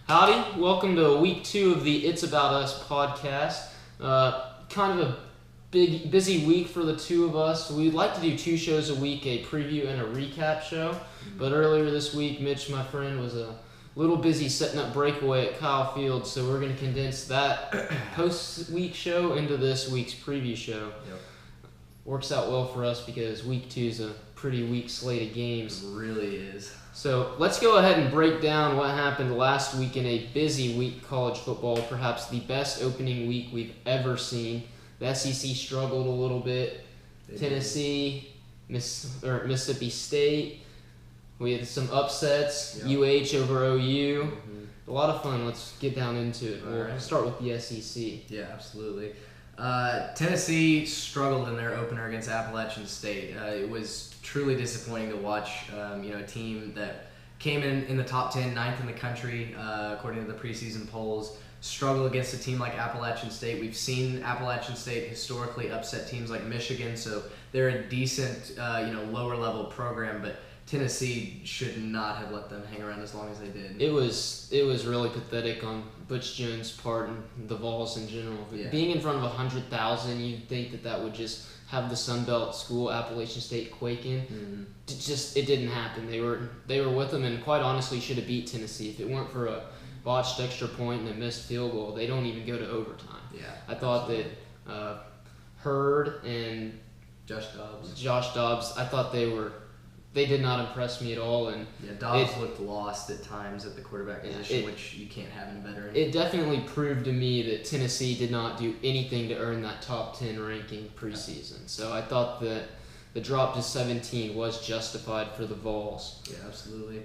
Howdy, welcome to week 2 of the It's About Us podcast. Kind of a busy week for the two of us. We'd like to do 2 shows a week, a preview and a recap show. But earlier this week, Mitch, my friend, was a little busy setting up breakaway at Kyle Field, so we're going to condense that post-week show into this week's preview show. Yep. Works out well for us because week 2 is a pretty weak slate of games. It really is. So let's go ahead and break down what happened last week in a busy week college football, perhaps the best opening week we've ever seen. The SEC struggled a little bit. Tennessee, Mississippi State. We had some upsets. Yep. UH over OU. Mm-hmm. A lot of fun. Let's get down into it. We'll start with the SEC. Yeah, absolutely. Tennessee struggled in their opener against Appalachian State. It was truly disappointing to watch. A team that came in the top 10, 9th in the country, according to the preseason polls, struggle against a team like Appalachian State. We've seen Appalachian State historically upset teams like Michigan, so they're a decent, lower level program, but Tennessee should not have let them hang around as long as they did. It was really pathetic on Butch Jones' part and the Vols in general. Yeah. Being in front of 100,000, you'd think that would just have the Sun Belt school, Appalachian State, quaking. Mm-hmm. It didn't happen. They were with them, and quite honestly should have beat Tennessee. If it weren't for a botched extra point and a missed field goal, they don't even go to overtime. Yeah, I thought that Hurd and Josh Dobbs, I thought they did not impress me at all. And yeah, Dobbs looked lost at times at the quarterback position, which you can't have in a veteran. It definitely proved to me that Tennessee did not do anything to earn that top 10 ranking preseason. So I thought that the drop to 17 was justified for the Vols. Yeah, absolutely.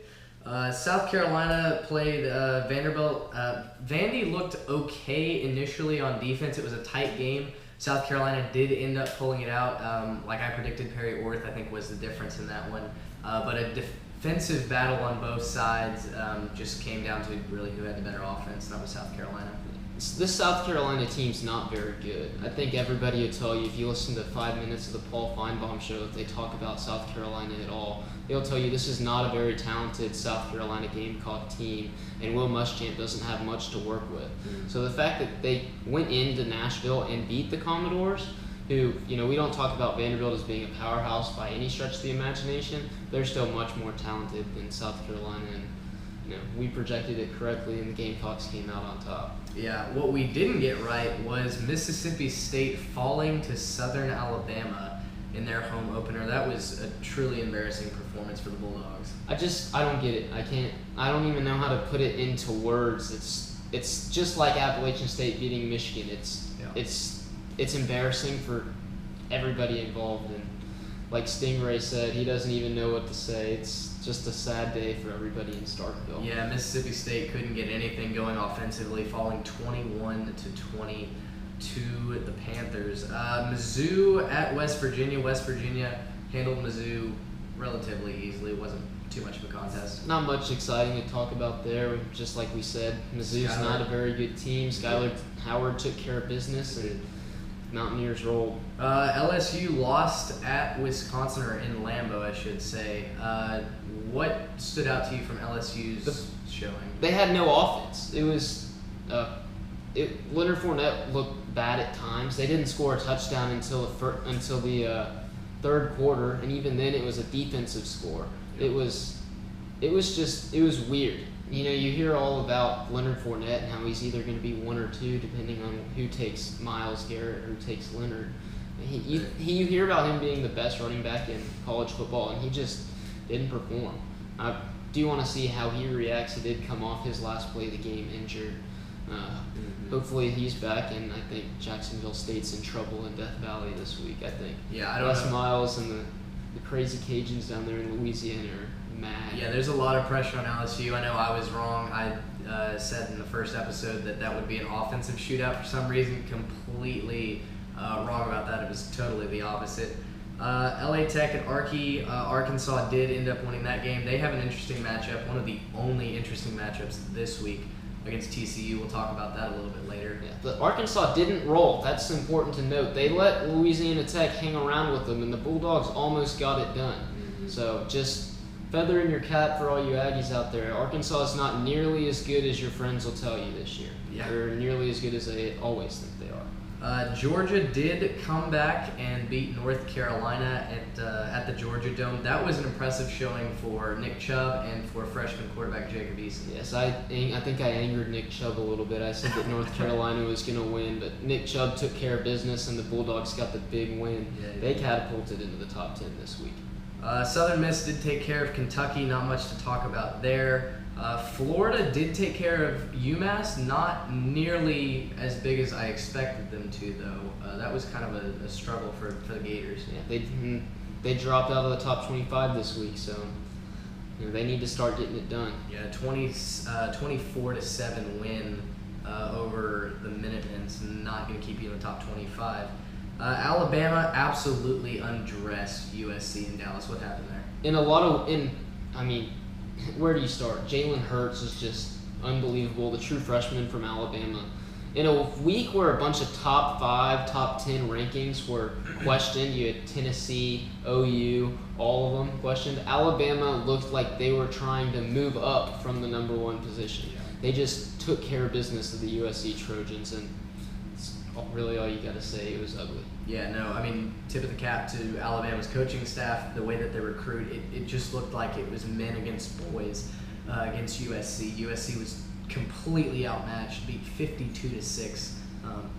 South Carolina played Vanderbilt. Vandy looked okay initially on defense. It was a tight game. South Carolina did end up pulling it out. Like I predicted, Perry Orth, I think, was the difference in that one. But a defensive battle on both sides just came down to really who had the better offense, and that was South Carolina. This South Carolina team's not very good. I think everybody will tell you, if you listen to 5 minutes of the Paul Feinbaum show, if they talk about South Carolina at all, they'll tell you this is not a very talented South Carolina Gamecock team, and Will Muschamp doesn't have much to work with. Mm-hmm. So the fact that they went into Nashville and beat the Commodores, who, we don't talk about Vanderbilt as being a powerhouse by any stretch of the imagination, they're still much more talented than South Carolina, and we projected it correctly, and the Gamecocks came out on top. Yeah, what we didn't get right was Mississippi State falling to Southern Alabama in their home opener. That was a truly embarrassing performance for the Bulldogs. I don't get it. I don't even know how to put it into words. It's just like Appalachian State beating Michigan. It's embarrassing for everybody involved, and like Stingray said, he doesn't even know what to say. It's just a sad day for everybody in Starkville. Yeah, Mississippi State couldn't get anything going offensively, falling 21-20 to the Panthers. Mizzou at West Virginia. West Virginia handled Mizzou relatively easily. It wasn't too much of a contest. Not much exciting to talk about there. Just like we said, Mizzou's not a very good team. Skylar Howard took care of business, and Mountaineers rolled. LSU lost at Wisconsin, or in Lambeau, I should say. What stood out to you from LSU's showing? They had no offense. It was Leonard Fournette looked bad at times. They didn't score a touchdown until the third quarter, and even then it was a defensive score. It was weird. You hear all about Leonard Fournette and how he's either going to be 1 or 2, depending on who takes Myles Garrett or who takes Leonard. You hear about him being the best running back in college football, and he just didn't perform. I do want to see how he reacts. He did come off his last play of the game injured. Hopefully he's back, and I think Jacksonville State's in trouble in Death Valley this week. I think. Yeah, I don't Les know. Miles and the crazy Cajuns down there in Louisiana are mad. Yeah, there's a lot of pressure on LSU. I know I was wrong. I said in the first episode that would be an offensive shootout for some reason. Completely wrong about that. It was totally the opposite. LA Tech and Arkansas did end up winning that game. They have an interesting matchup, one of the only interesting matchups this week against TCU. We'll talk about that a little bit later. Yeah, but Arkansas didn't roll. That's important to note. They let Louisiana Tech hang around with them, and the Bulldogs almost got it done. So just feather in your cap for all you Aggies out there. Arkansas is not nearly as good as your friends will tell you this year. Yeah. They're nearly as good as they always think they are. Georgia did come back and beat North Carolina at the Georgia Dome. That was an impressive showing for Nick Chubb and for freshman quarterback Jacob Eason. Yes, I think I angered Nick Chubb a little bit. I said that North Carolina was going to win, but Nick Chubb took care of business, and the Bulldogs got the big win. Yeah, they catapulted into the top 10 this week. Southern Miss did take care of Kentucky. Not much to talk about there. Florida did take care of UMass, not nearly as big as I expected them to, though. That was kind of a struggle for the Gators. Yeah, they dropped out of the top 25 this week, so they need to start getting it done. Yeah, 24-7 win over the Minutemen's, not going to keep you in the top 25. Alabama absolutely undressed USC in Dallas. What happened there? Where do you start? Jalen Hurts is just unbelievable, the true freshman from Alabama. In a week where a bunch of top 5, top 10 rankings were questioned, you had Tennessee, OU, all of them questioned. Alabama looked like they were trying to move up from the number 1 position. Yeah. They just took care of business of the USC Trojans, and it's really all you got to say. It was ugly. Yeah, no, tip of the cap to Alabama's coaching staff, the way that they recruit, it just looked like it was men against boys against USC. USC was completely outmatched, beat 52-6.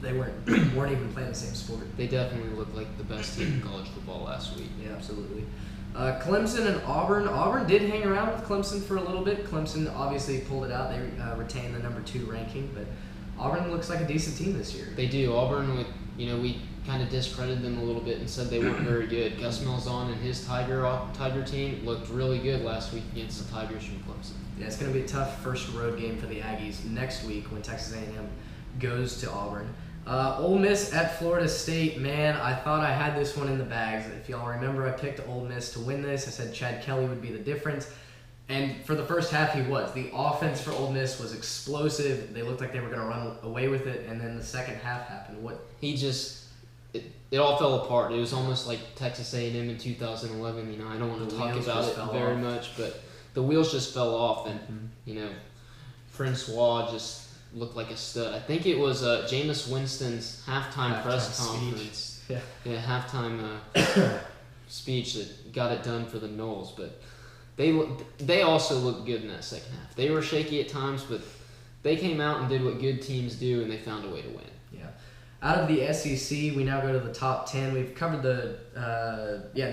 They weren't even playing the same sport. They definitely looked like the best team in college football last week. Yeah, absolutely. Clemson and Auburn. Auburn did hang around with Clemson for a little bit. Clemson obviously pulled it out. They retained the number 2 ranking, but Auburn looks like a decent team this year. They do. Auburn, we kind of discredited them a little bit and said they weren't very good. Gus Malzahn and his Tiger team looked really good last week against the Tigers from Clemson. Yeah, it's going to be a tough first road game for the Aggies next week when Texas A&M goes to Auburn. Ole Miss at Florida State. Man, I thought I had this one in the bags. If y'all remember, I picked Ole Miss to win this. I said Chad Kelly would be the difference. And for the first half, he was. The offense for Ole Miss was explosive. They looked like they were going to run away with it. And then the second half happened. It all fell apart. It was almost like Texas A&M in 2011. I don't want to talk about it very much, but the wheels just fell off, and Francois just looked like a stud. I think it was Jameis Winston's halftime press conference. Yeah, halftime speech that got it done for the Noles. But they also looked good in that second half. They were shaky at times, but they came out and did what good teams do, and they found a way to win. Yeah. Out of the SEC, we now go to the top 10. We've covered the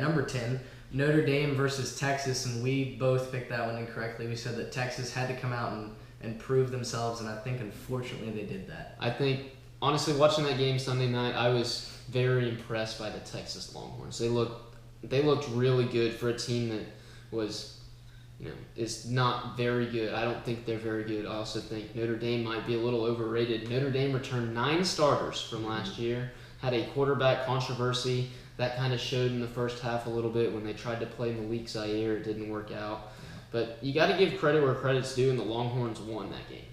number 10. Notre Dame versus Texas, and we both picked that one incorrectly. We said that Texas had to come out and prove themselves, and I think, unfortunately, they did that. I think, honestly, watching that game Sunday night, I was very impressed by the Texas Longhorns. They looked really good for a team that was, is not very good. I don't think they're very good. I also think Notre Dame might be a little overrated. Notre Dame returned 9 starters from last year, had a quarterback controversy. That kind of showed in the first half a little bit when they tried to play Malik Zaire. It didn't work out. But you got to give credit where credit's due, and the Longhorns won that game.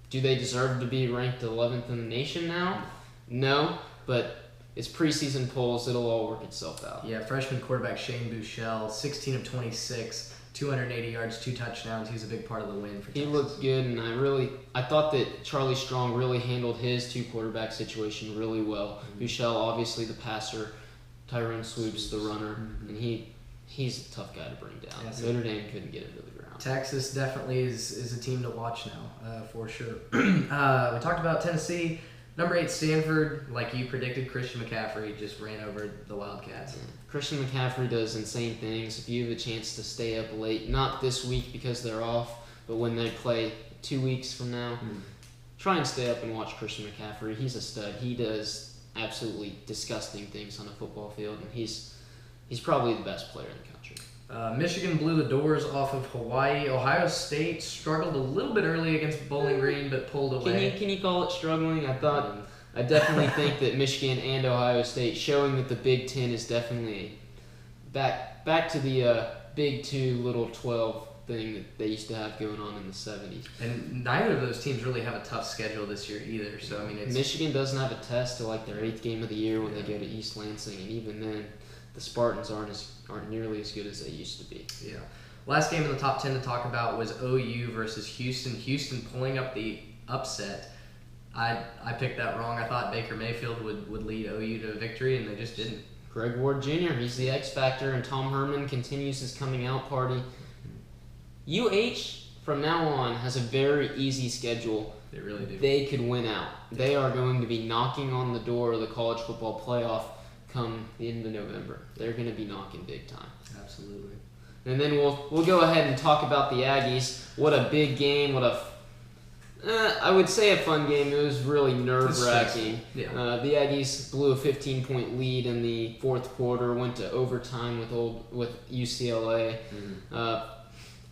Do they deserve to be ranked 11th in the nation now? No, but it's preseason polls. It'll all work itself out. Yeah, freshman quarterback Shane Buechele, 16 of 26, 280 yards, 2 touchdowns. He was a big part of the win for Texas. He looked good, and I thought that Charlie Strong really handled his 2 quarterback situation really well. Buechele, obviously the passer, Tyrone Swoops, the runner, and he's a tough guy to bring down. Yes. Notre Dame couldn't get it to the ground. Texas definitely is a team to watch now, for sure. We talked about Tennessee. Number 8, Stanford, like you predicted, Christian McCaffrey just ran over the Wildcats. Yeah. Christian McCaffrey does insane things. If you have a chance to stay up late, not this week because they're off, but when they play 2 weeks from now, try and stay up and watch Christian McCaffrey. He's a stud. He does absolutely disgusting things on a football field, and he's probably the best player in the country. Michigan blew the doors off of Hawaii. Ohio State struggled a little bit early against Bowling Green, but pulled away. Can you call it struggling? I definitely think that Michigan and Ohio State showing that the Big Ten is definitely back to the Big 2, Little 12 thing that they used to have going on in the 70s. And neither of those teams really have a tough schedule this year either. So Michigan doesn't have a test till like their 8th game of the year when they go to East Lansing, and even then, the Spartans aren't nearly as good as they used to be. Yeah. Last game in the top 10 to talk about was OU versus Houston. Houston pulling up the upset. I picked that wrong. I thought Baker Mayfield would lead OU to a victory, and they just didn't. Greg Ward Jr., he's the X factor, and Tom Herman continues his coming out party. UH, from now on, has a very easy schedule. They really do. They could win out. They are going to be knocking on the door of the college football playoff come the end of November. They're going to be knocking big time. Absolutely. And then we'll go ahead and talk about the Aggies. What a big game. I would say a fun game. It was really nerve-wracking. Yeah. The Aggies blew a 15-point lead in the fourth quarter, went to overtime with UCLA. Mm-hmm.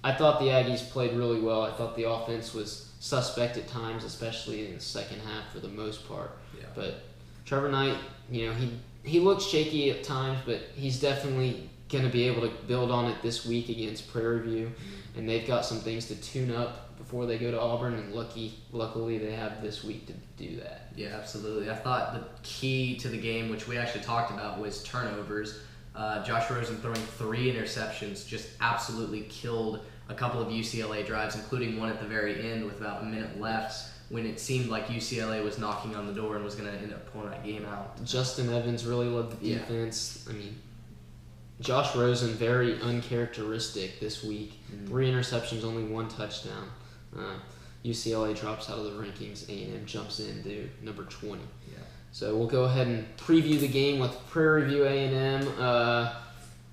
I thought the Aggies played really well. I thought the offense was suspect at times, especially in the second half for the most part. Yeah. But Trevor Knight, he looks shaky at times, but he's definitely going to be able to build on it this week against Prairie View, and they've got some things to tune up before they go to Auburn, and luckily they have this week to do that. Yeah, absolutely. I thought the key to the game, which we actually talked about, was turnovers. Josh Rosen throwing 3 interceptions just absolutely killed a couple of UCLA drives, including one at the very end with about a minute left when it seemed like UCLA was knocking on the door and was going to end up pulling that game out. Justin Evans really led the defense. I mean, Josh Rosen, very uncharacteristic this week. 3 interceptions, only 1 touchdown. UCLA drops out of the rankings. A&M jumps in to number 20. Yeah. So we'll go ahead and preview the game with Prairie View A&M.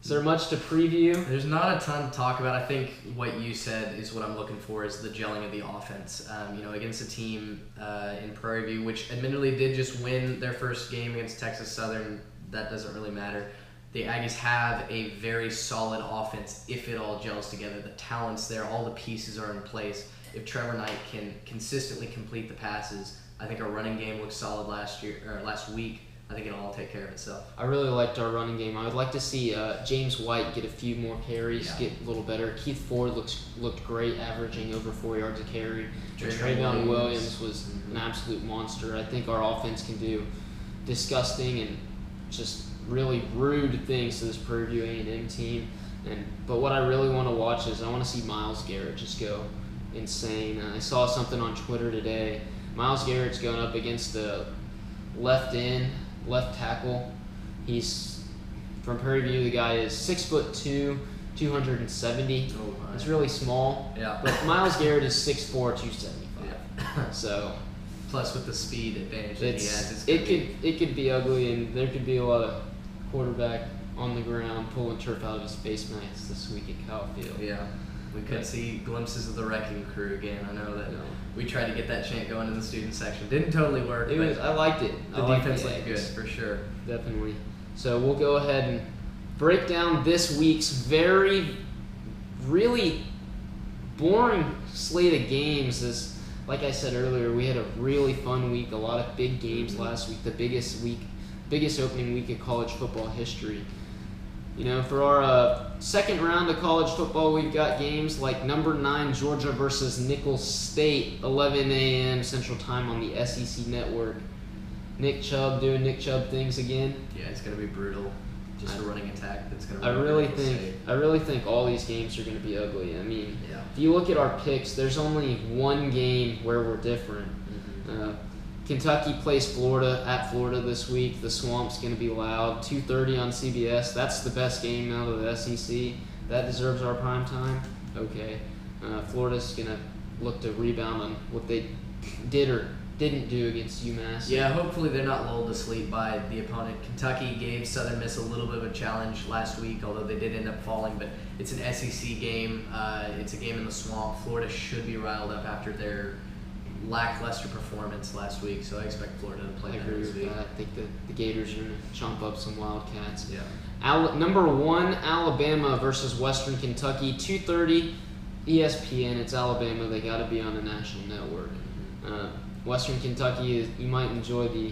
Is there much to preview? There's not a ton to talk about. I think what you said is what I'm looking for, is the gelling of the offense. Against a team in Prairie View, which admittedly did just win their first game against Texas Southern. That doesn't really matter. The Aggies have a very solid offense if it all gels together. The talent's there. All the pieces are in place. If Trevor Knight can consistently complete the passes, I think our running game looked solid last week. I think it'll all take care of itself. I really liked our running game. I would like to see James White get a few more carries, get a little better. Keith Ford looked great, averaging over 4 yards a carry. Trayvon Williams was an absolute monster. I think our offense can do disgusting and just really rude things to this Prairie View A&M team. But what I really want to watch is I want to see Myles Garrett just go insane. I saw something on Twitter today. Myles Garrett's going up against the left tackle. He's from Prairie View. The guy is 6'2", 270. Oh my. It's really small. Yeah. But Myles Garrett is 6'4", 275. Yeah. So plus with the speed advantage that he has, it could be ugly, and there could be a lot of quarterback on the ground pulling turf out of his face masks this week at Kyle Field. Yeah. We could see glimpses of the Wrecking Crew again. I know that we tried to get that chant going in the student section. Didn't totally work. I liked it. The defense looked good for sure. Definitely. So we'll go ahead and break down this week's really boring slate of games. Like I said earlier, we had a really fun week. A lot of big games last week. The biggest opening week in college football history. For our second round of college football, we've got games like number 9 Georgia versus Nicholls State, 11 a.m. Central Time on the SEC Network. Nick Chubb doing Nick Chubb things again. Yeah, it's going to be brutal. Just a running attack that's going to. I really think all these games are going to be ugly. I mean, if you look at our picks, there's only one game where we're different. Kentucky plays Florida at Florida this week. The Swamp's going to be loud. 2:30 on CBS. That's the best game out of the SEC. That deserves our prime time. Okay. Florida's going to look to rebound on what they did or didn't do against UMass. Yeah, hopefully they're not lulled to sleep by the opponent. Kentucky gave Southern Miss a little bit of a challenge last week, although they did end up falling. But it's an SEC game. It's a game in the Swamp. Florida should be riled up after their lackluster performance last week, so I expect Florida to play better this week. I think the Gators are going to chomp up some Wildcats. Yeah. Number 1, Alabama versus Western Kentucky, 2:30 ESPN. It's Alabama. They got to be on a national network. Western Kentucky, you might enjoy the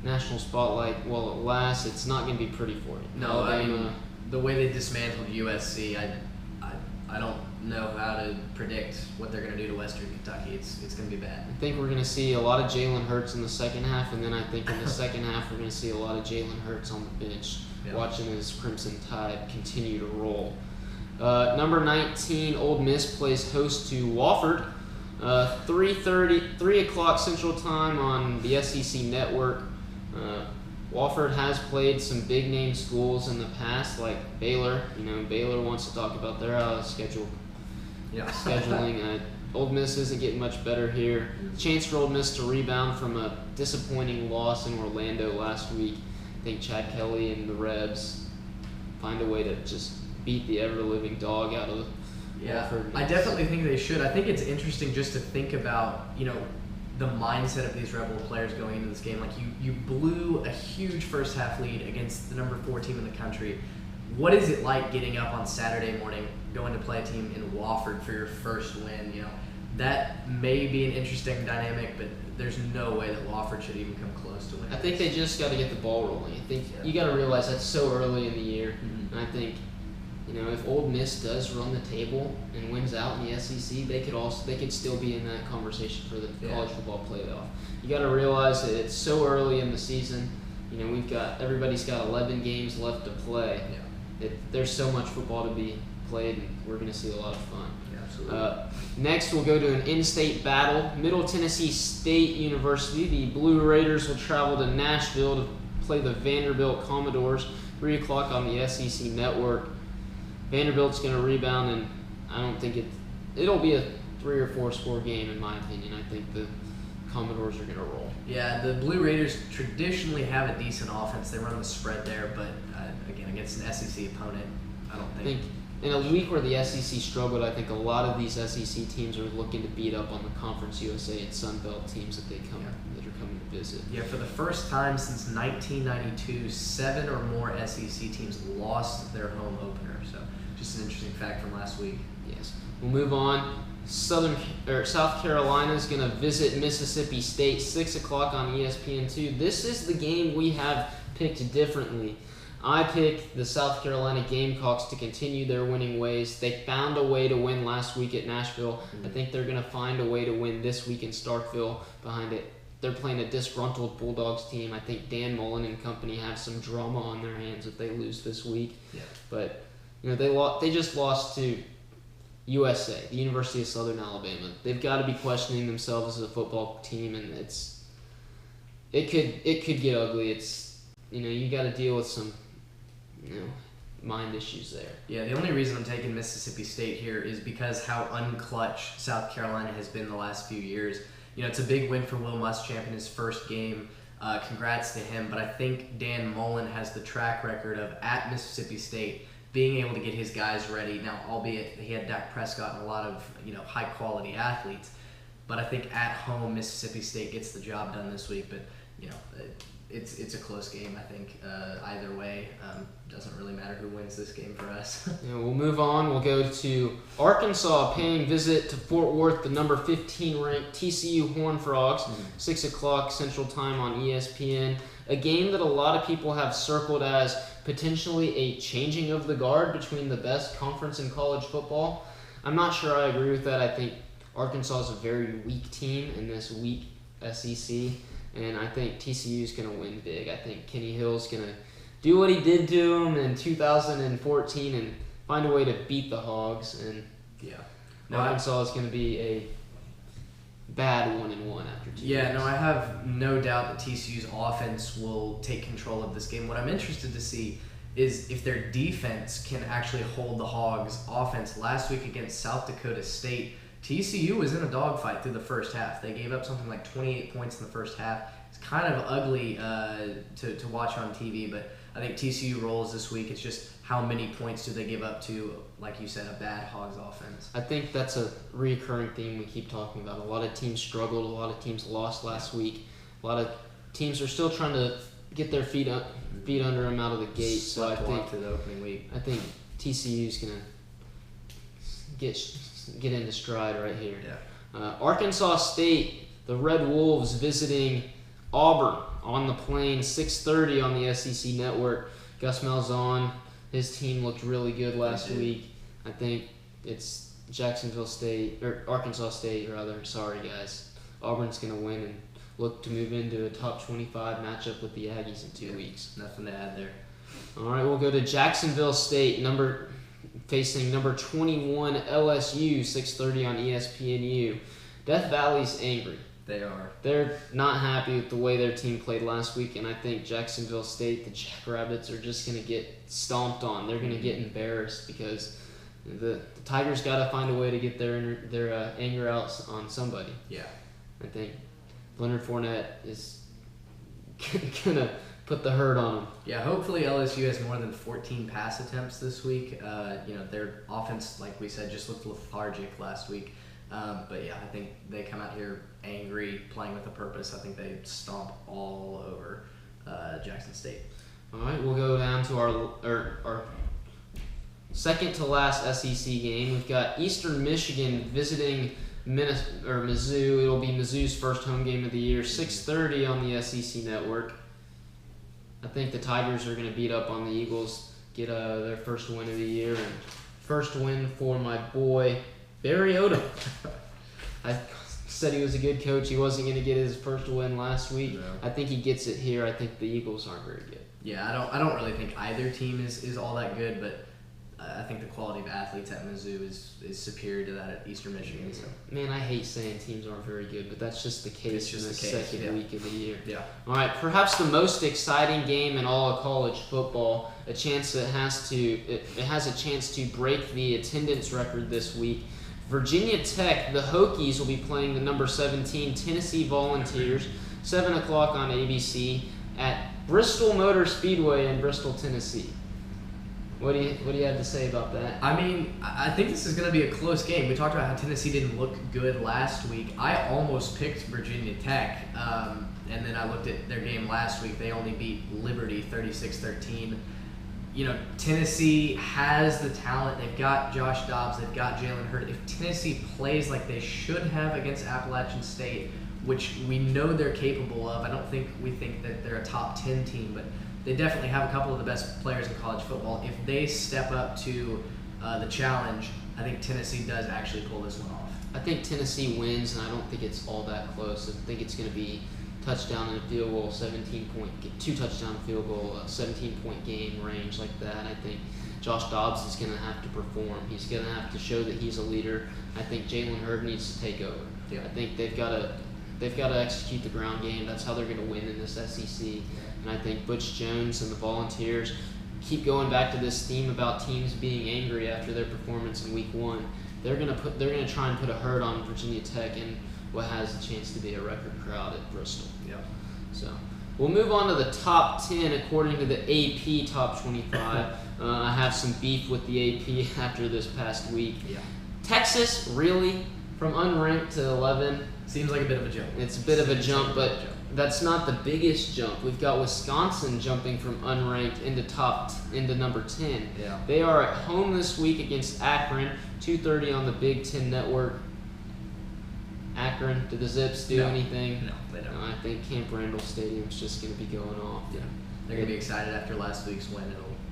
national spotlight while it lasts. It's not going to be pretty for you. No, Alabama, I mean, the way they dismantled USC, I don't know how to predict what they're going to do to Western Kentucky. It's going to be bad. I think we're going to see a lot of Jalen Hurts in the second half, and then I think in the second half we're going to see a lot of Jalen Hurts on the bench, watching his Crimson Tide continue to roll. Number 19, Ole Miss plays host to Wofford. 3 o'clock Central Time on the SEC Network. Wofford has played some big-name schools in the past, like Baylor. Baylor wants to talk about their scheduling. Ole Miss isn't getting much better here. Chance for Ole Miss to rebound from a disappointing loss in Orlando last week. I think Chad Kelly and the Rebs find a way to just beat the ever-living dog out of Wofford. I definitely think they should. I think it's interesting just to think about, the mindset of these Rebel players going into this game. Like, you blew a huge first half lead against the number 4 team in the country. What is it like getting up on Saturday morning, going to play a team in Wofford for your first win? That may be an interesting dynamic, but there's no way that Wofford should even come close to winning. I think they just got to get the ball rolling. I think you got to realize that's so early in the year, and I think if Ole Miss does run the table and wins out in the SEC, they could still be in that conversation for the college football playoff. You got to realize that it's so early in the season. Everybody's got 11 games left to play. There's so much football to be played, and we're going to see a lot of fun. Absolutely. Next, we'll go to an in-state battle. Middle Tennessee State University, the Blue Raiders will travel to Nashville to play the Vanderbilt Commodores. 3 o'clock on the SEC Network. Vanderbilt's going to rebound, and I don't think it'll be a 3 or 4 score game in my opinion. I think the Commodores are going to roll. Yeah, the Blue Raiders traditionally have a decent offense. They run the spread there, but again, against an SEC opponent, I don't think. In a week where the SEC struggled, I think a lot of these SEC teams are looking to beat up on the Conference USA and Sun Belt teams that are coming to visit. Yeah, for the first time since 1992, 7 or more SEC teams lost their home opener. So just an interesting fact from last week. Yes. We'll move on. South Carolina is going to visit Mississippi State, 6 o'clock on ESPN2. This is the game we have picked differently. I picked the South Carolina Gamecocks to continue their winning ways. They found a way to win last week at Nashville. I think they're going to find a way to win this week in Starkville behind it. They're playing a disgruntled Bulldogs team. I think Dan Mullen and company have some drama on their hands if they lose this week. Yeah. But they just lost to USA, the University of Southern Alabama. They've got to be questioning themselves as a football team, and it could get ugly. You got to deal with some mind issues there. Yeah, the only reason I'm taking Mississippi State here is because how unclutch South Carolina has been the last few years. It's a big win for Will Muschamp in his first game. Congrats to him, but I think Dan Mullen has the track record of, at Mississippi State, being able to get his guys ready. Now, albeit he had Dak Prescott and a lot of high-quality athletes, but I think at home Mississippi State gets the job done this week. But it's a close game. I think either way, doesn't really matter who wins this game for us. We'll move on. We'll go to Arkansas paying visit to Fort Worth, the number 15 ranked TCU Horned Frogs, 6 o'clock Central Time on ESPN. A game that a lot of people have circled as potentially a changing of the guard between the best conference in college football. I'm not sure I agree with that. I think Arkansas is a very weak team in this weak SEC, and I think TCU is going to win big. I think Kenny Hill's going to do what he did to him in 2014 and find a way to beat the Hogs, and Arkansas is going to be a bad 1-1 after 2 years. I have no doubt that TCU's offense will take control of this game. What I'm interested to see is if their defense can actually hold the Hogs' offense. Last week against South Dakota State, TCU was in a dogfight through the first half. They gave up something like 28 points in the first half. It's kind of ugly to watch on TV, but I think TCU rolls this week. It's just how many points do they give up to, like you said, a bad Hogs offense. I think that's a recurring theme we keep talking about. A lot of teams struggled. A lot of teams lost last week. A lot of teams are still trying to get their feet under them out of the gate. So I think to the opening week. I think TCU's gonna get into stride right here. Yeah. Arkansas State, the Red Wolves visiting Auburn on the Plain, 6:30 on the SEC Network. Gus Malzahn, his team looked really good last week. I think it's Jacksonville State, or Arkansas State rather. Sorry guys. Auburn's gonna win and look to move into a top 25 matchup with the Aggies in 2 weeks. Nothing to add there. All right, we'll go to Jacksonville State, facing number 21 LSU, 6:30 on ESPNU. Death Valley's angry. They are. They're not happy with the way their team played last week, and I think Jacksonville State, the Jackrabbits, are just going to get stomped on. They're going to get embarrassed because the Tigers got to find a way to get their anger out on somebody. Yeah. I think Leonard Fournette is going to put the hurt on them. Yeah, hopefully LSU has more than 14 pass attempts this week. Their offense, like we said, just looked lethargic last week. But yeah, I think they come out here angry, playing with a purpose. I think they stomp all over Jackson State. All right, we'll go down to our second to last SEC game. We've got Eastern Michigan visiting Mizzou. It'll be Mizzou's first home game of the year, 6:30 on the SEC Network. I think the Tigers are going to beat up on the Eagles, get their first win of the year, and first win for my boy Barry Odom. I said he was a good coach. He wasn't going to get his first win last week. No. I think he gets it here. I think the Eagles aren't very good. Yeah, I don't really think either team is all that good, but I think the quality of athletes at Mizzou is superior to that at Eastern Michigan. So. Man, I hate saying teams aren't very good, but that's just the case in the second week of the year. Yeah. All right, perhaps the most exciting game in all of college football, it has a chance to break the attendance record this week. Virginia Tech, the Hokies, will be playing the number 17 Tennessee Volunteers, 7 o'clock on ABC at Bristol Motor Speedway in Bristol, Tennessee. What do you have to say about that? I mean, I think this is going to be a close game. We talked about how Tennessee didn't look good last week. I almost picked Virginia Tech, and then I looked at their game last week. They only beat Liberty 36-13. Tennessee has the talent. They've got Josh Dobbs. They've got Jalen Hurd. If Tennessee plays like they should have against Appalachian State, which we know they're capable of, I don't think we think that they're a top 10 team, but they definitely have a couple of the best players in college football. If they step up to the challenge, I think Tennessee does actually pull this one off. I think Tennessee wins, and I don't think it's all that close. I think it's going to be touchdown and a field goal, 2 touchdown field goal, 17-point game range like that. I think Josh Dobbs is going to have to perform. He's going to have to show that he's a leader. I think Jalen Hurd needs to take over. Yeah. I think they've got to execute the ground game. That's how they're going to win in this SEC. And I think Butch Jones and the Volunteers keep going back to this theme about teams being angry after their performance in Week 1. They're going to try and put a hurt on Virginia Tech in what has a chance to be a record crowd at Bristol. Yeah. So we'll move on to the top 10 according to the AP top 25. I have some beef with the AP after this past week. Yeah. Texas, really? From unranked to 11? Seems like a bit of a jump. It's a bit of a jump, but that's not the biggest jump. We've got Wisconsin jumping from unranked into number 10. Yeah. They are at home this week against Akron, 2:30 on the Big Ten Network. Akron, did the Zips do anything? No, they don't. I think Camp Randall Stadium's just going to be going off. Yeah. They're going to be excited after last week's win.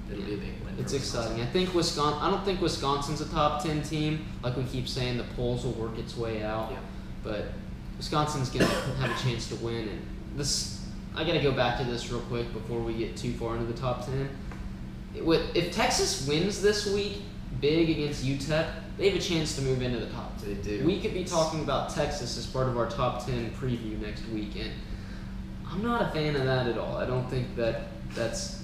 It'll be a big win. It's exciting. I don't think Wisconsin's a top 10 team. Like we keep saying, the polls will work its way out. Yeah. But Wisconsin's going to have a chance to win. And I got to go back to this real quick before we get too far into the top 10. If Texas wins this week big against UTEP, they have a chance to move into the top 10. They do. We could be talking about Texas as part of our top 10 preview next week, and I'm not a fan of that at all. I don't think that's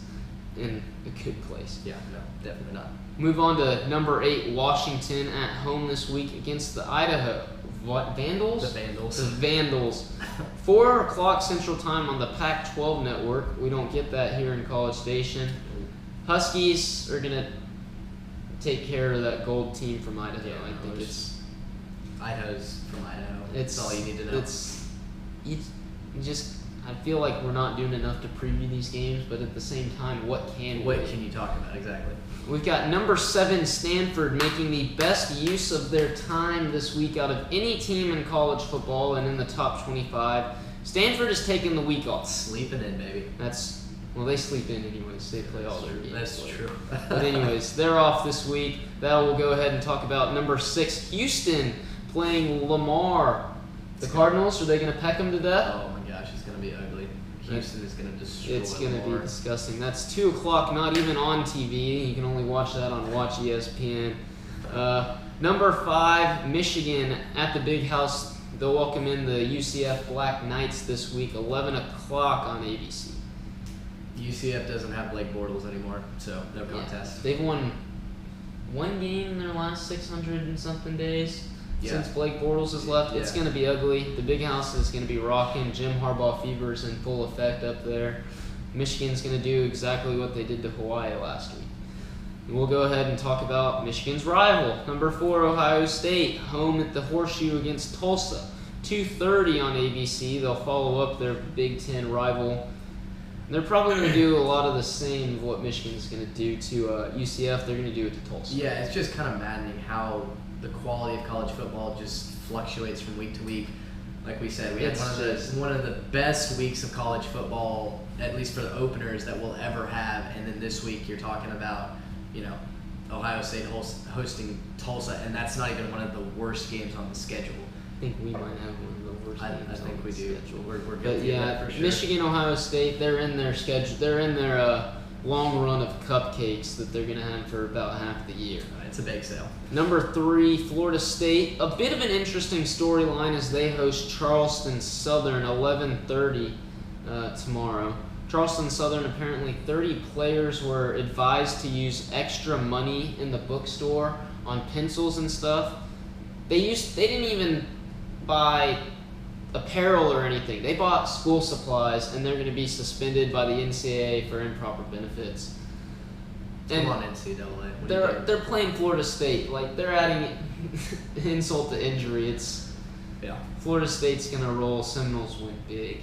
in a good place. Yeah, no, definitely not. Move on to number 8, Washington at home this week against the Idaho Vandals? The Vandals. The Vandals. 4 o'clock Central Time on the Pac-12 network. We don't get that here in College Station. Huskies are going to take care of that gold team from Idaho. Yeah, I think it's Idaho's from Idaho. It's That's all you need to know. I feel like we're not doing enough to preview these games, but at the same time, what can you talk about exactly? We've got number 7 Stanford making the best use of their time this week out of any team in college football and in the top 25. Stanford is taking the week off. Sleeping in, baby. That's Well, they sleep in anyways. They play all their games. That's later. true. But anyways, they're off this week. That we'll go ahead and talk about. Number 6, Houston playing Lamar. The Cardinals, are they going to peck them to death? Oh my gosh, it's going to be ugly. Houston is going to destroy It's going to be Lamar. disgusting. That's 2 o'clock, not even on TV. You can only watch that on Watch ESPN. Number 5, Michigan at the Big House. They'll welcome in the UCF Black Knights this week, 11 o'clock on ABC. UCF doesn't have Blake Bortles anymore, so no contest. They've won 1 game in their last 600 and something days since Blake Bortles has left. It's going to be ugly. The Big House is going to be rocking. Jim Harbaugh fever is in full effect up there. Michigan's going to do exactly what they did to Hawaii last week. And we'll go ahead and talk about Michigan's rival, number 4, Ohio State, home at the Horseshoe against Tulsa. 2:30 on ABC. They'll follow up their Big Ten rival. They're probably going to do a lot of the same of what Michigan's going to do to UCF. They're going to do it to Tulsa. Yeah, it's just kind of maddening how the quality of college football just fluctuates from week to week. Like we said, we had one of the best weeks of college football, at least for the openers, that we'll ever have. And then this week you're talking about, Ohio State hosting Tulsa, and that's not even one of the worst games on the schedule. I think we might have one of the worst games I think on we the do. schedule. We're But guilty of that for sure. Michigan, Ohio State, they're in their schedule. They're in their long run of cupcakes that they're going to have for about half the year. It's a bake sale. Number 3, Florida State. A bit of an interesting storyline as they host Charleston Southern, 11:30 tomorrow. Charleston Southern, apparently 30 players were advised to use extra money in the bookstore on pencils and stuff. They didn't even buy apparel or anything. They bought school supplies, and they're going to be suspended by the NCAA for improper benefits. Come on, NCAA. They're playing Florida State. Like, they're adding insult to injury. Florida State's going to roll. Seminoles win big.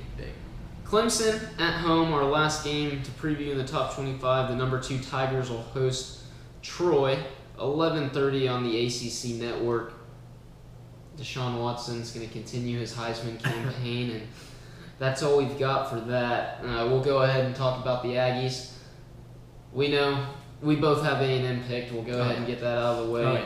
Clemson at home, our last game to preview in the top 25. The number 2 Tigers will host Troy, 11:30 on the ACC network. Deshaun Watson's going to continue his Heisman campaign, and that's all we've got for that. We'll go ahead and talk about the Aggies. We know we both have A&M picked. We'll go ahead and get that out of the way.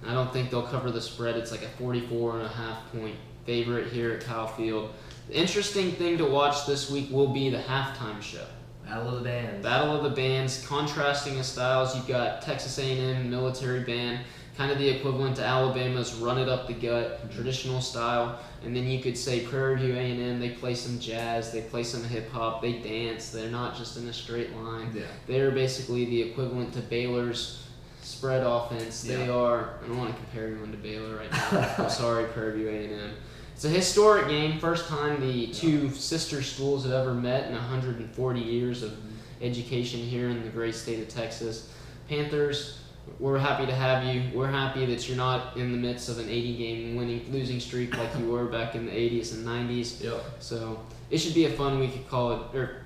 I don't think they'll cover the spread. It's like a 44.5 point favorite here at Kyle Field. The interesting thing to watch this week will be the halftime show. Battle of the Bands. Battle of the Bands, contrasting the styles. You've got Texas A&M military band, kind of the equivalent to Alabama's Run It Up the Gut, traditional style. And then you could say Prairie View A&M, they play some jazz, they play some hip-hop, they dance. They're not just in a straight line. They're basically the equivalent to Baylor's spread offense. They are, I don't want to compare anyone to Baylor right now. I'm sorry, Prairie View A&M. It's a historic game. First time the 2 sister schools have ever met in 140 years of education here in the great state of Texas. Panthers, we're happy to have you. We're happy that you're not in the midst of an 80-game losing streak like you were back in the 80s and 90s. So it should be a fun week of college, or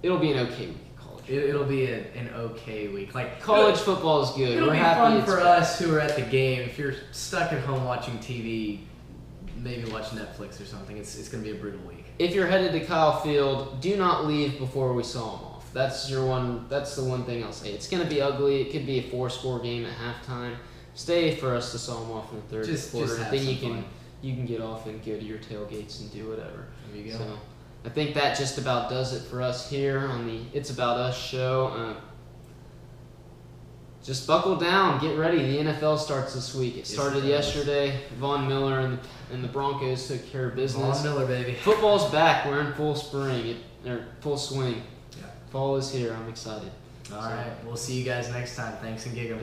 it'll be an okay week of college. It'll be an okay week. Like, college football is good. It'll we're be happy fun for us who are at the game. If you're stuck at home watching TV, maybe watch Netflix or something. It's going to be a brutal week. If you're headed to Kyle Field, do not leave before we saw them off. That's the one thing I'll say. It's going to be ugly. It could be a 4-score game at halftime. Stay for us to saw them off in the third quarter. Then you can get off and go to your tailgates and do whatever. There you go. So I think that just about does it for us here on the It's About Us show. Just buckle down, get ready. The NFL starts this week. It started yesterday. Von Miller and the Broncos took care of business. Von Miller, baby. Football's back. We're in full full swing. Yeah. Fall is here. I'm excited. All right. We'll see you guys next time. Thanks and gig 'em.